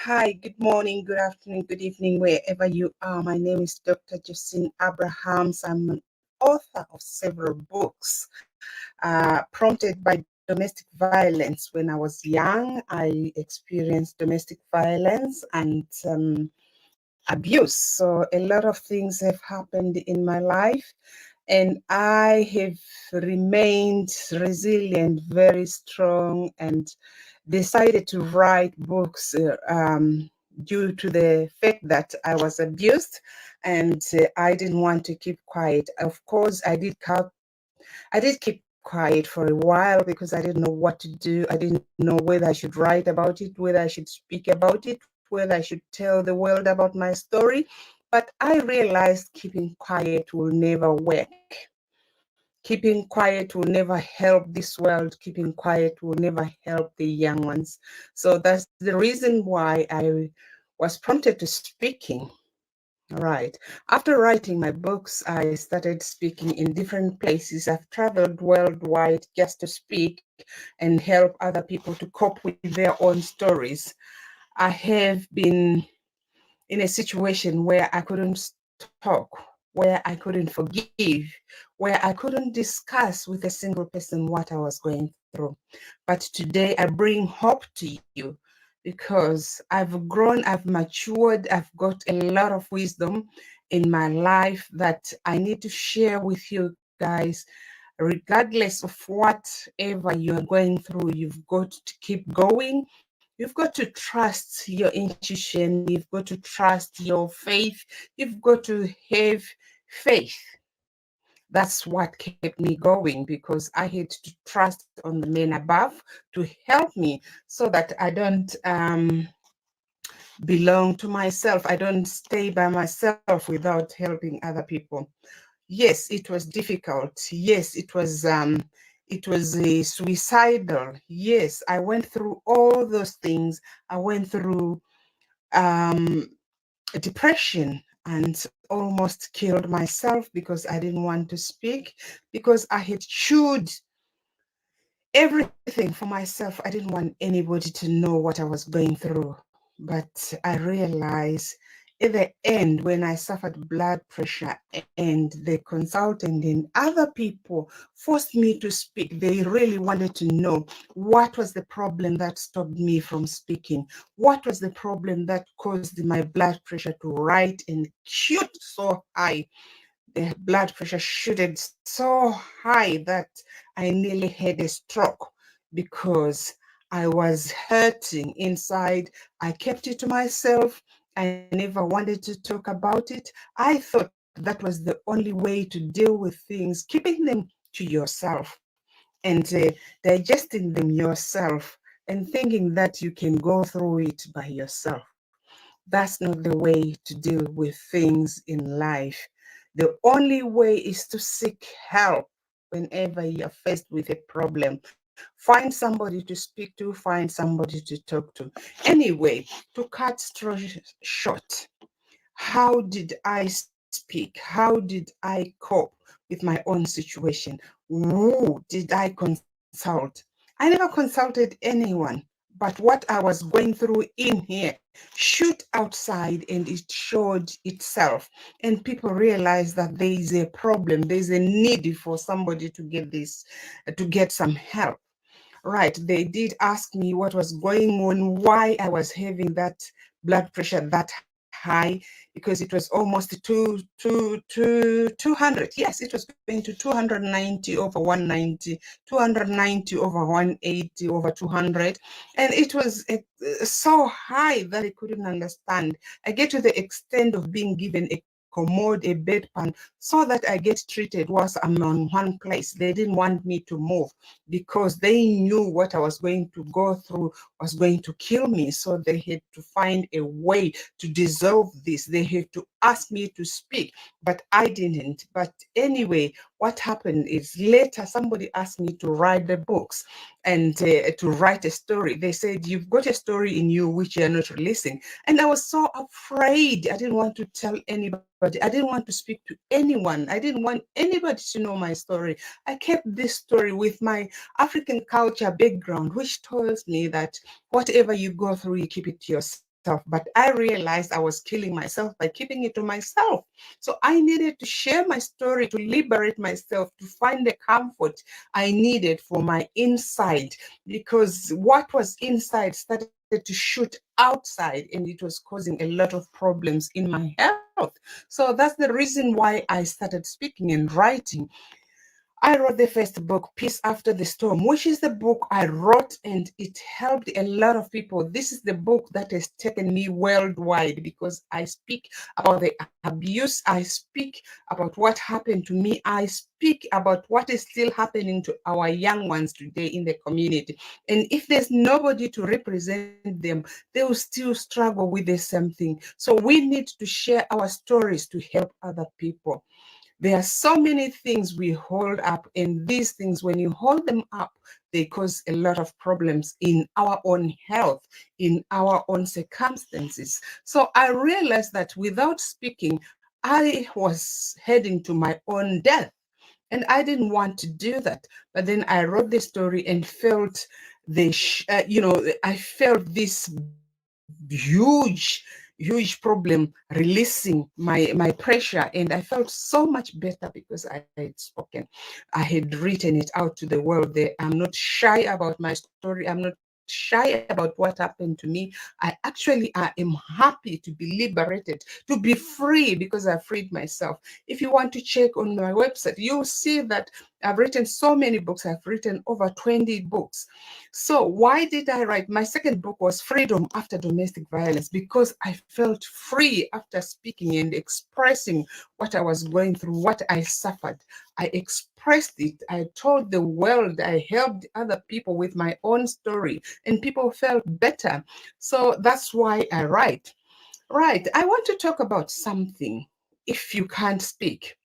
Hi, good morning, good afternoon, good evening, wherever you are. My name is Dr. Jossine Abrahams. I'm an author of several books prompted by domestic violence. When I was young, I experienced domestic violence and abuse. So a lot of things have happened in my life, and I have remained resilient, very strong, and decided to write books due to the fact that I was abused and I didn't want to keep quiet. Of course, I did keep quiet for a while because I didn't know what to do. I didn't know whether I should write about it, whether I should speak about it, whether I should tell the world about my story. But I realized keeping quiet will never work. Keeping quiet will never help this world. Keeping quiet will never help the young ones. So that's the reason why I was prompted to speaking. All right. After writing my books, I started speaking in different places. I've traveled worldwide just to speak and help other people to cope with their own stories. I have been in a situation where I couldn't talk, where I couldn't forgive, where I couldn't discuss with a single person what I was going through. But today I bring hope to you because I've grown, I've matured, I've got a lot of wisdom in my life that I need to share with you guys. Regardless of whatever you're going through, you've got to keep going. You've got to trust your intuition. You've got to trust your faith. You've got to have faith. That's what kept me going because I had to trust on the men above to help me so that I don't belong to myself. I don't stay by myself without helping other people. Yes, it was difficult. Yes, it was suicidal. Yes, I went through all those things. I went through um, depression and almost killed myself because I didn't want to speak, because I had chewed everything for myself. I didn't want anybody to know what I was going through. But I realized at the end, when I suffered blood pressure and the consultant and other people forced me to speak, they really wanted to know what was the problem that stopped me from speaking. What was the problem that caused my blood pressure to rise and shoot so high? The blood pressure shooted so high that I nearly had a stroke because I was hurting inside. I kept it to myself. I never wanted to talk about it. I thought that was the only way to deal with things, keeping them to yourself and digesting them yourself and thinking that you can go through it by yourself. That's not the way to deal with things in life. The only way is to seek help whenever you're faced with a problem. Find somebody to speak to, find somebody to talk to. Anyway, to cut story short, how did I speak? How did I cope with my own situation? Who did I consult? I never consulted anyone. But what I was going through in here shoot outside and it showed itself. And people realized that there is a problem, there's a need for somebody to get this, to get some help. Right, they did ask me what was going on, why I was having that blood pressure that high, because it was almost 200. Yes, it was going to 290 over 190, 290 over 180 over 200. And it was so high that I couldn't understand. I get to the extent of being given a commode, a bedpan, so that I get treated whilst I'm on one place. They didn't want me to move because they knew what I was going to go through was going to kill me. So they had to find a way to dissolve this. They had to ask me to speak, but I didn't. But anyway, what happened is later somebody asked me to write the books and to write a story. They said, you've got a story in you which you're not releasing. And I was so afraid. I didn't want to tell anybody. I didn't want to speak to anyone. I didn't want anybody to know my story. I kept this story with my African culture background, which tells me that whatever you go through, you keep it to yourself. but I realized I was killing myself by keeping it to myself. So I needed to share my story to liberate myself, to find the comfort I needed for my inside, because what was inside started to shoot outside, and it was causing a lot of problems in my health. So that's the reason why I started speaking and writing. I wrote the first book, Peace After the Storm, which is the book I wrote, and it helped a lot of people. This is the book that has taken me worldwide because I speak about the abuse, I speak about what happened to me, I speak about what is still happening to our young ones today in the community. And if there's nobody to represent them, they will still struggle with the same thing. So we need to share our stories to help other people. There are so many things we hold up, and these things, when you hold them up, they cause a lot of problems in our own health, in our own circumstances. So I realized that without speaking, I was heading to my own death. And I didn't want to do that. But then I wrote the story and felt I felt this huge problem releasing my pressure, and I felt so much better because I had spoken. I had written it out to the world there. I'm not shy about my story. I'm not shy about what happened to me. I am happy to be liberated, to be free, because I freed myself. If you want to check on my website, you'll see that I've written so many books. I've written over 20 books. So why did I write? My second book was Freedom After Domestic Violence, because I felt free after speaking and expressing what I was going through, what I suffered. I expressed it. I told the world. I helped other people with my own story, and people felt better. So that's why I write. Right. I want to talk about something. If you can't speak,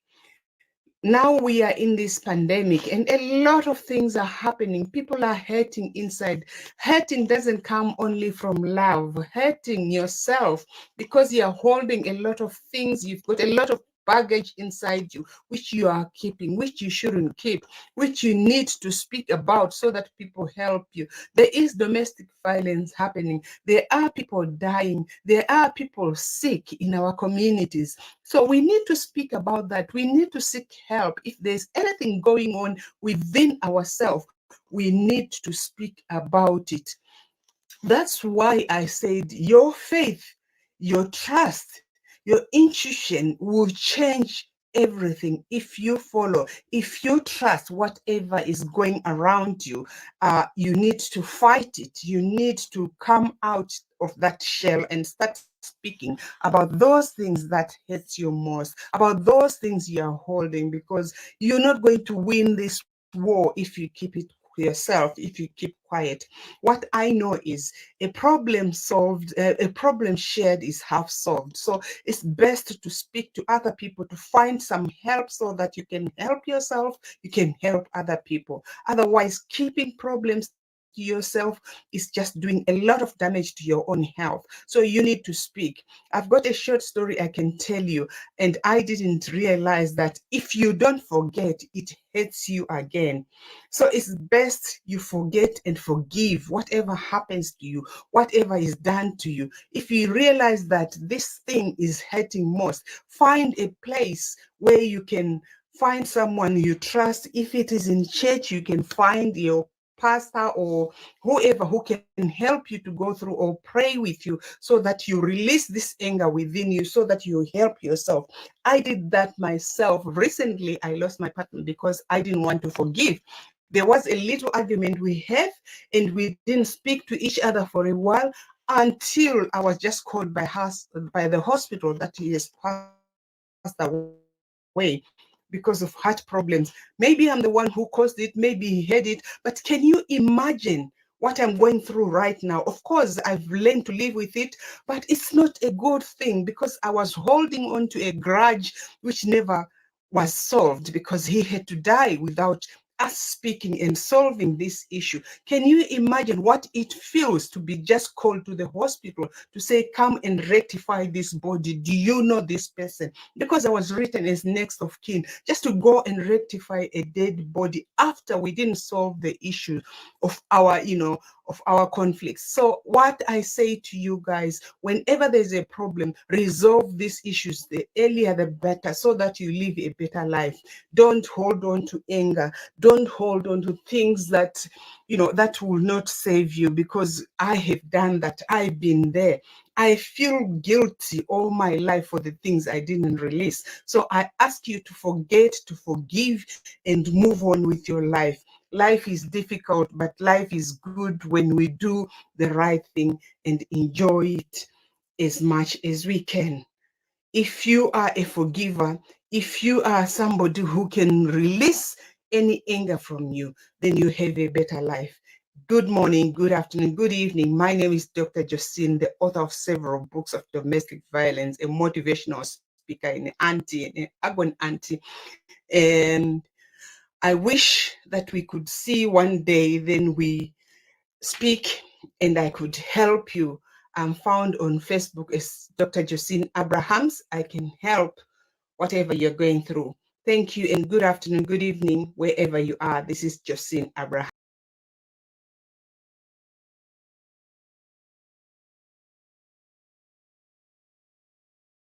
now we are in this pandemic, and a lot of things are happening. People are hurting inside. Hurting doesn't come only from love. Hurting yourself because you're holding a lot of things. You've got a lot of baggage inside you, which you are keeping, which you shouldn't keep, which you need to speak about so that people help you. There is domestic violence happening. There are people dying. There are people sick in our communities. So we need to speak about that. We need to seek help. If there's anything going on within ourselves, we need to speak about it. That's why I said your faith, your trust, your intuition will change everything if you follow, if you trust whatever is going around you. You need to fight it. You need to come out of that shell and start speaking about those things that hurt you most, about those things you are holding, because you're not going to win this war if you keep it yourself, if you keep quiet. What I know is a problem solved, a problem shared is half solved. So it's best to speak to other people to find some help so that you can help yourself, you can help other people. Otherwise, keeping problems to yourself is just doing a lot of damage to your own health. So you need to speak. I've got a short story I can tell you, and I didn't realize that if you don't forget, it hurts you again. So it's best you forget and forgive whatever happens to you, whatever is done to you. If you realize that this thing is hurting most, find a place where you can find someone you trust. If it is in church, you can find your pastor or whoever who can help you to go through or pray with you so that you release this anger within you, so that you help yourself. I did that myself. Recently, I lost my partner because I didn't want to forgive. There was a little argument we had, and we didn't speak to each other for a while until I was just called by the hospital that he has passed away because of heart problems. Maybe I'm the one who caused it, maybe he had it, but can you imagine what I'm going through right now? Of course, I've learned to live with it, but it's not a good thing because I was holding on to a grudge which never was solved, because he had to die without us speaking and solving this issue. Can you imagine what it feels to be just called to the hospital to say, come and rectify this body? Do you know this person? Because I was written as next of kin, just to go and rectify a dead body after we didn't solve the issue of our, of our conflicts. So what I say to you guys, whenever there's a problem, resolve these issues. The earlier the better, so that you live a better life. Don't hold on to anger. Don't hold on to things that, that will not save you, because I have done that. I've been there. I feel guilty all my life for the things I didn't release. So I ask you to forget, to forgive, and move on with your life. Life is difficult, but life is good when we do the right thing and enjoy it as much as we can. If you are a forgiver, if you are somebody who can release any anger from you, then you have a better life. Good morning, good afternoon, good evening. My name is Dr. Jossine, the author of several books of domestic violence, a motivational speaker, an urban auntie. And I wish that we could see one day, then we speak and I could help you. I'm found on Facebook as Dr. Jossine Abrahams. I can help whatever you're going through. Thank you and good afternoon, good evening, wherever you are. This is Jossine Abraham.